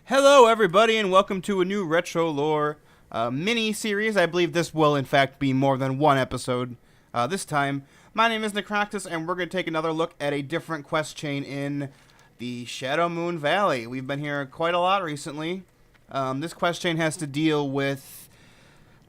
Hello, everybody, and welcome to a new Retro Lore mini-series. I believe this will, in fact, be more than one episode this time. My name is Necroxis, and we're going to take another look at a different quest chain in the Shadowmoon Valley. We've been here quite a lot recently. This quest chain has to deal with,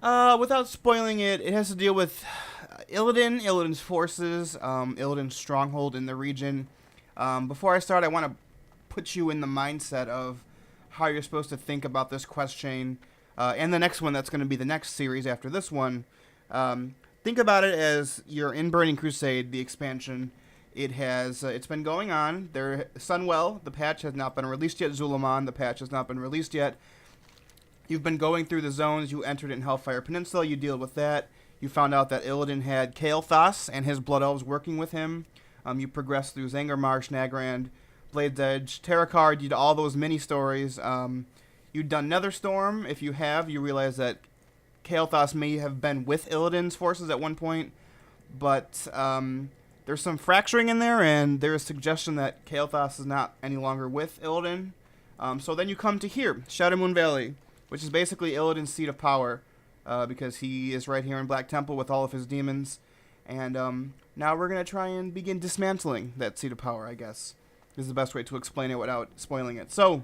without spoiling it, it has to deal with Illidan's forces, Illidan's stronghold in the region. Before I start, I want to put you in the mindset of how you're supposed to think about this quest chain and the next one that's going to be the next series after this one. Think about it as you're in Burning Crusade, the expansion. It's been going on. Sunwell, the patch has not been released yet. Zulaman, the patch has not been released yet. You've been going through the zones. You entered in Hellfire Peninsula. You deal with that. You found out that Illidan had Kael'thas and his Blood Elves working with him. You progressed through Zangarmarsh, Nagrand, Blade's Edge, Terrakar. You did all those mini stories. You've done Netherstorm. If you have, you realize that Kael'thas may have been with Illidan's forces at one point, but there's some fracturing in there, and there is suggestion that Kael'thas is not any longer with Illidan. So then you come to here, Shadowmoon Valley, which is basically Illidan's seat of power, because he is right here in Black Temple with all of his demons. And now we're going to try and begin dismantling that seat of power, I guess. This is the best way to explain it without spoiling it. So,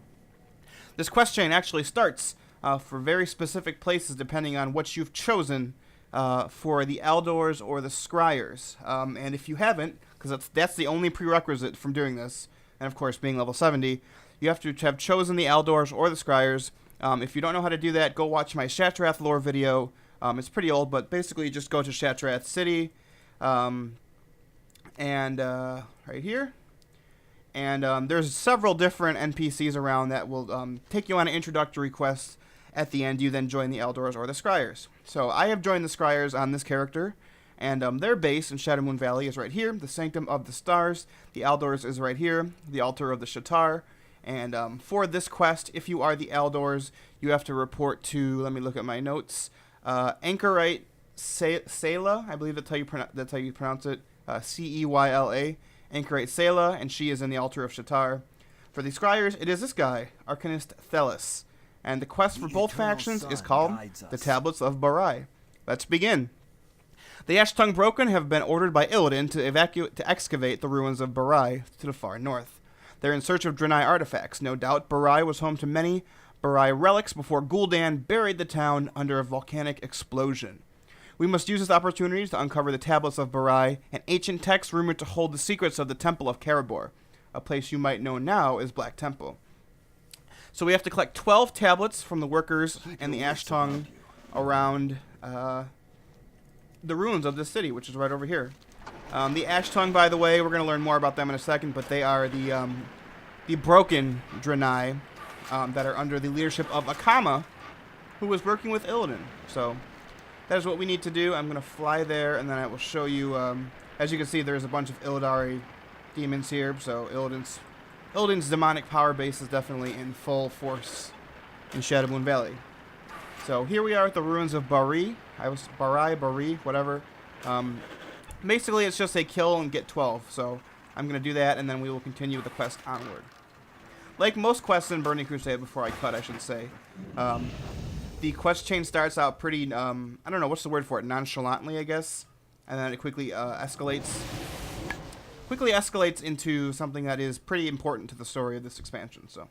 this quest chain actually starts for very specific places depending on what you've chosen for the Eldors or the Scryers. And if you haven't, because that's the only prerequisite from doing this, and of course being level 70, you have to have chosen the Eldors or the Scryers. If you don't know how to do that, go watch my Sha'tar lore video. It's pretty old, but basically just go to Sha'tar City, and right here. And there's several different NPCs around that will take you on an introductory quest. At the end, you then join the Eldors or the Scryers. So I have joined the Scryers on this character, and their base in Shadowmoon Valley is right here, the Sanctum of the Stars. The Eldors is right here, the Altar of the Sha'tar. And for this quest, if you are the Eldors, you have to report to, let me look at my notes, Anchorite Sayla, I believe that's how you pronounce it, Ceyla. Anchorite Sayla, and she is in the Altar of Sha'tar. For the Scryers, it is this guy, Arcanist Thelis. And the quest for both factions is called the Tablets of Barai. Let's begin. The Ash-Tongue Broken have been ordered by Illidan to excavate the ruins of Barai to the far north. They're in search of Draenei artifacts. No doubt Barai was home to many Barai relics before Gul'dan buried the town under a volcanic explosion. We must use this opportunity to uncover the Tablets of Barai, an ancient text rumored to hold the secrets of the Temple of Karabor, a place you might know now as Black Temple. So we have to collect 12 tablets from the workers and the Ash-Tongue around the ruins of this city, which is right over here. The Ash-Tongue, by the way, we're going to learn more about them in a second, but they are the broken Draenei that are under the leadership of Akama, who was working with Illidan. So that is what we need to do. I'm going to fly there, and then I will show you. As you can see, there's a bunch of Illidari demons here, so Illidan's demonic power base is definitely in full force in Shadowmoon Valley. So here we are at the ruins of Barai, whatever. Basically, it's just a kill and get 12, so I'm going to do that, and then we will continue the quest onward. Like most quests in Burning Crusade, before I cut, I should say, the quest chain starts out pretty, I don't know, what's the word for it, nonchalantly, I guess, and then it quickly escalates into something that is pretty important to the story of this expansion. So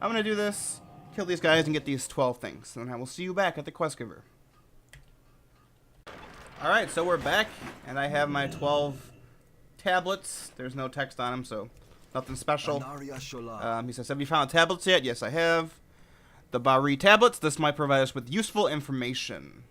I'm going to do this, kill these guys, and get these 12 things, and I will see you back at the quest giver. Alright, so we're back, and I have my 12 tablets. There's no text on them, so nothing special. He says, have you found tablets yet? Yes, I have. The Barai tablets. This might provide us with useful information.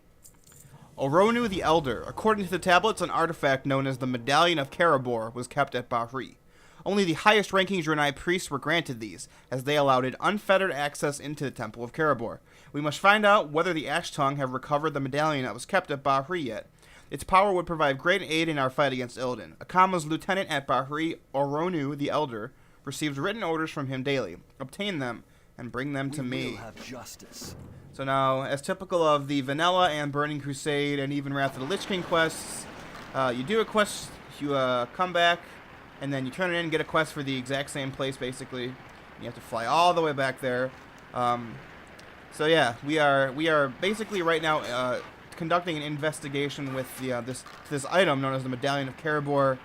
Orono the Elder. According to the tablets, an artifact known as the Medallion of Karabor was kept at Barai. Only the highest-ranking Draenei priests were granted these, as they allowed it unfettered access into the Temple of Karabor. We must find out whether the Ash-Tongue have recovered the medallion that was kept at Barai yet. Its power would provide great aid in our fight against Illidan. Akama's lieutenant at Barai, Orono the Elder, receives written orders from him daily. Obtain them and bring them to me. Have justice. So now, as typical of the Vanilla and Burning Crusade and even Wrath of the Lich King quests, you do a quest, you come back, and then you turn it in and get a quest for the exact same place, basically. You have to fly all the way back there. So yeah, we are basically right now conducting an investigation with the this item known as the Medallion of Caribor,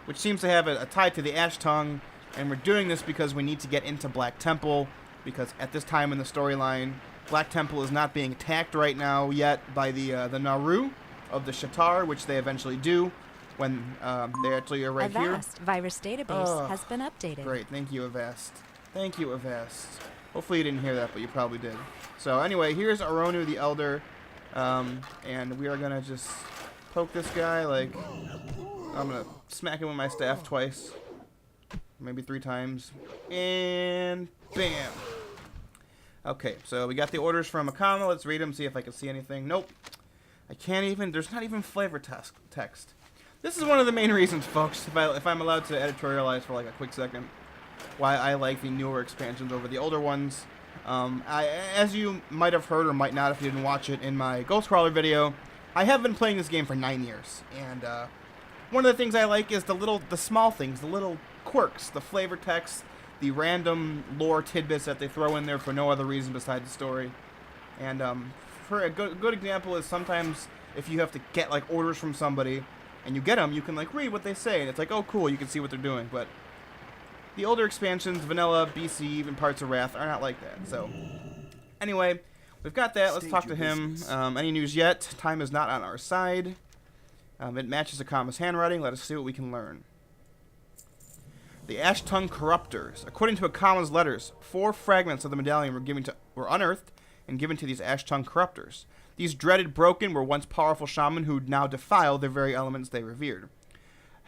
which seems to have a tie to the Ash Tongue, and we're doing this because we need to get into Black Temple, because at this time in the storyline, Black Temple is not being attacked right now yet by the Naru of the Sha'tar, which they eventually do when they actually are right here. Avast virus database has been updated. Great, thank you, Avast. Thank you, Avast. Hopefully you didn't hear that, but you probably did. So anyway, here's Orono the Elder, and we are gonna just poke this guy. Like, I'm gonna smack him with my staff twice, maybe 3 times, and bam. Okay, so we got the orders from Akama. Let's read them, see if I can see anything. Nope, I can't even. There's not even flavor text. This is one of the main reasons, folks, if I'm allowed to editorialize for like a quick second, why I like the newer expansions over the older ones. As you might have heard or might not if you didn't watch it in my Ghostcrawler video, I have been playing this game for 9 years, and one of the things I like is the small things, the little quirks, the flavor text, the random lore tidbits that they throw in there for no other reason besides the story. And for a good example is sometimes if you have to get like orders from somebody and you get them, you can like read what they say, and it's like, oh cool, you can see what they're doing. But the older expansions, Vanilla, BC, even parts of Wrath, are not like that. So anyway, we've got that. Let's talk to him. Any news yet? Time is not on our side. It matches Akama's handwriting. Let us see what we can learn. The Ash Tongue Corruptors. According to Akama's letters, 4 fragments of the medallion were unearthed and given to these Ash Tongue Corruptors. These dreaded Broken were once powerful shaman who now defile the very elements they revered.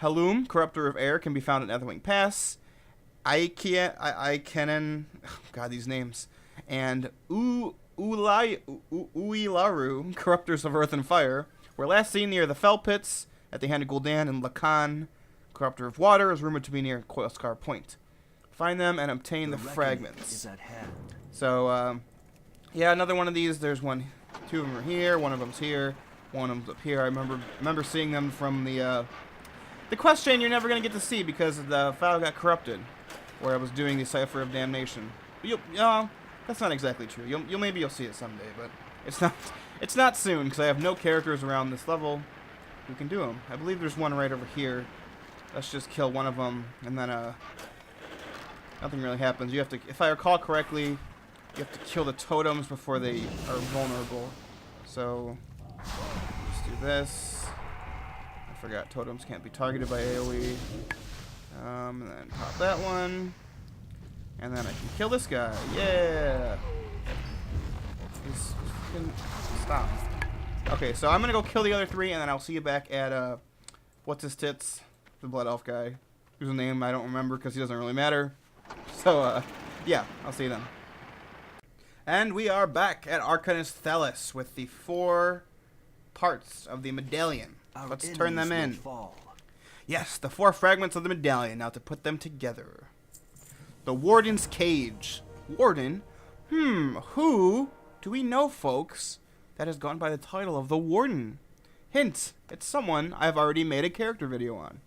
Halum, Corruptor of Air, can be found at Netherwing Pass. Aikenen, God, these names, and Uilaru, Corruptors of Earth and Fire, were last seen near the Fell Pits at the hand of Gul'dan, and Lacan, Corruptor of Water, is rumored to be near Coilscar Point. Find them and obtain the fragments. Is at hand. So, yeah, another one of these. There's 2 of them are here, one of them's here, one of them's up here. I remember seeing them from the quest chain you're never gonna get to see because the file got corrupted, where I was doing the Cipher of Damnation. But that's not exactly true. Maybe you'll see it someday, but it's not soon because I have no characters around this level who can do them. I believe there's one right over here. Let's just kill one of them, and then nothing really happens. You have to, if I recall correctly, you have to kill the totems before they are vulnerable. So let's do this. I forgot totems can't be targeted by AoE. And then pop that one. And then I can kill this guy. Yeah! He's fucking... Stop. Okay, so I'm gonna go kill the other 3, and then I'll see you back at, what's his tits? The Blood Elf guy. Whose name I don't remember because he doesn't really matter. So, yeah, I'll see you then. And we are back at Arcanus Thelis with the 4 parts of the medallion. Let's turn them in. Yes, the 4 fragments of the medallion. Now to put them together. The Wardens Cage. Warden? Who do we know, folks, that has gone by the title of the Warden? Hint, it's someone I've already made a character video on.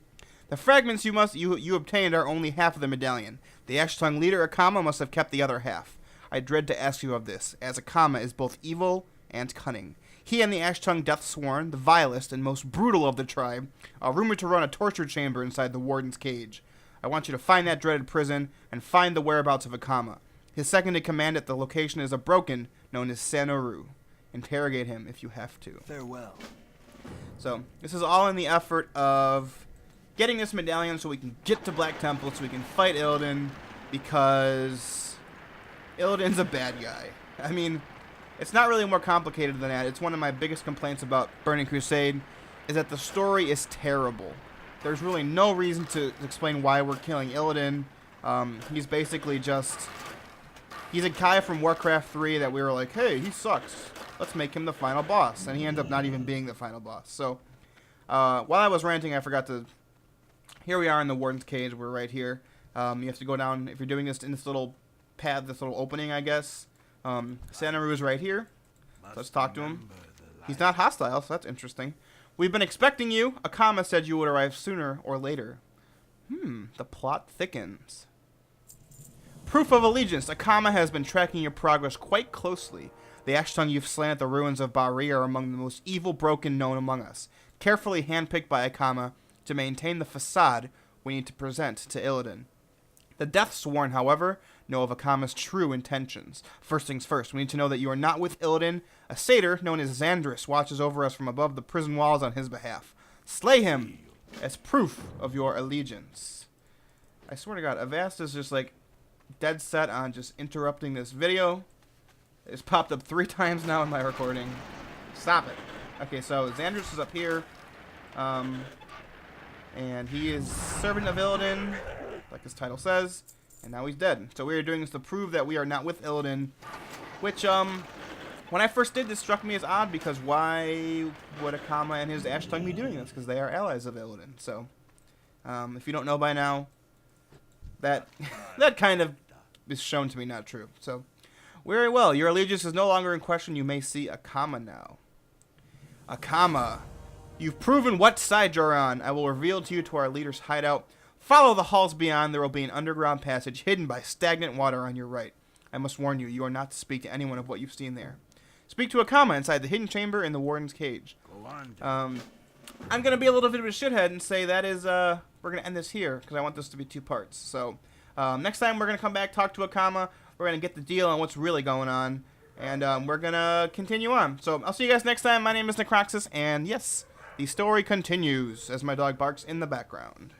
The fragments you obtained are only half of the medallion. The Ash Tongue leader, Akama, must have kept the other half. I dread to ask you of this, as Akama is both evil and cunning. He and the Ash Tongue Deathsworn, the vilest and most brutal of the tribe, are rumored to run a torture chamber inside the Warden's Cage. I want you to find that dreaded prison and find the whereabouts of Akama. His second in command at the location is a Broken known as Sanoru. Interrogate him if you have to. Farewell. So, this is all in the effort of getting this medallion so we can get to Black Temple, so we can fight Illidan, because Illidan's a bad guy. I mean, it's not really more complicated than that. It's one of my biggest complaints about Burning Crusade, is that the story is terrible. There's really no reason to explain why we're killing Illidan. He's basically just... He's a guy from Warcraft 3 that we were like, hey, he sucks. Let's make him the final boss. And he ends up not even being the final boss. So, while I was ranting, I forgot to... Here we are in the Warden's Cage. We're right here. You have to go down, if you're doing this in this little path, this little opening, I guess. Sanoru is right here. Let's talk to him. He's not hostile, so that's interesting. We've been expecting you. Akama said you would arrive sooner or later. The plot thickens. Proof of allegiance. Akama has been tracking your progress quite closely. The ash tongue you've slain at the ruins of Barai are among the most evil broken known among us. Carefully handpicked by Akama to maintain the facade we need to present to Illidan. The Deathsworn, however, know of Akama's true intentions. First things first, we need to know that you are not with Illidan. A satyr known as Xandris watches over us from above the prison walls on his behalf. Slay him as proof of your allegiance. I swear to God, Avast is just like dead set on just interrupting this video. It's popped up 3 times now in my recording. Stop it. Okay, so Xandris is up here. And he is servant of Illidan, like his title says. And now he's dead. So we are doing this to prove that we are not with Illidan. Which, when I first did this, struck me as odd, because why would Akama and his Ash Tongue be doing this? Because they are allies of Illidan. So, if you don't know by now, that that kind of is shown to be not true. So, very well. Your allegiance is no longer in question. You may see Akama now. Akama, you've proven what side you're on. I will reveal to you to our leader's hideout. Follow the halls beyond. There will be an underground passage hidden by stagnant water on your right. I must warn you, you are not to speak to anyone of what you've seen there. Speak to Akama inside the hidden chamber in the Warden's Cage. I'm going to be a little bit of a shithead and say that is, we're going to end this here, because I want this to be 2 parts. So, next time we're going to come back, talk to Akama. We're going to get the deal on what's really going on. And we're going to continue on. So, I'll see you guys next time. My name is Necroxis, and yes, the story continues as my dog barks in the background.